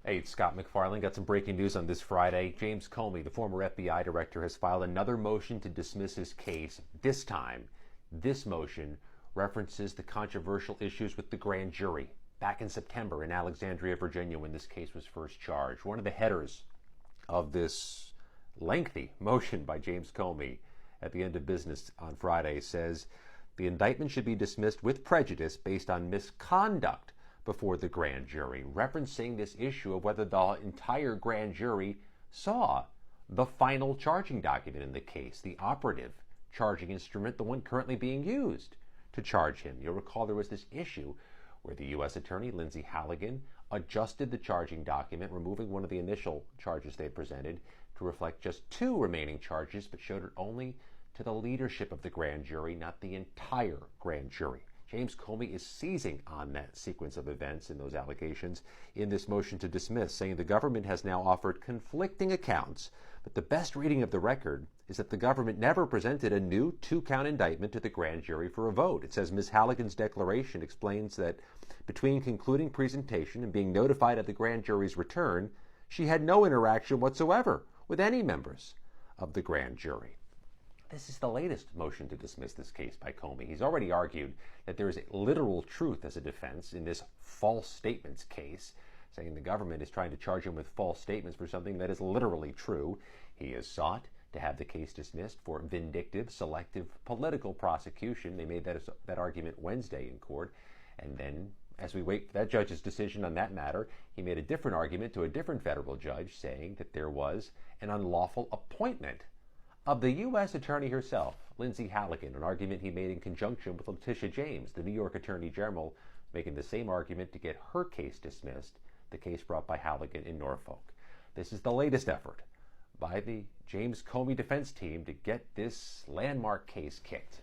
Hey, it's Scott McFarlane. Got some breaking news on this Friday. James Comey, the former FBI director, has filed another motion to dismiss his case. This time, this motion references the controversial issues with the grand jury back in September in Alexandria, Virginia, when this case was first charged. One of the headers of this lengthy motion by James Comey at the end of business on Friday says the indictment should be dismissed with prejudice based on misconduct before the grand jury, referencing this issue of whether the entire grand jury saw the final charging document in the case, the operative charging instrument, the one currently being used to charge him. You'll recall there was this issue where the U.S. Attorney, Lindsay Halligan, adjusted the charging document, removing one of the initial charges they presented to reflect just two remaining charges, but showed it only to the leadership of the grand jury, not the entire grand jury. James Comey is seizing on that sequence of events and those allegations in this motion to dismiss, saying the government has now offered conflicting accounts, but the best reading of the record is that the government never presented a new two-count indictment to the grand jury for a vote. It says Ms. Halligan's declaration explains that between concluding presentation and being notified of the grand jury's return, she had no interaction whatsoever with any members of the grand jury. This is the latest motion to dismiss this case by Comey. He's already argued that there is a literal truth as a defense in this false statements case, saying the government is trying to charge him with false statements for something that is literally true. He has sought to have the case dismissed for vindictive, selective political prosecution. They made that argument Wednesday in court. And then, as we wait for that judge's decision on that matter, he made a different argument to a different federal judge, saying that there was an unlawful appointment of the U.S. Attorney herself, Lindsay Halligan, an argument he made in conjunction with Letitia James, the New York Attorney General, making the same argument to get her case dismissed, the case brought by Halligan in Norfolk. This is the latest effort by the James Comey defense team to get this landmark case kicked.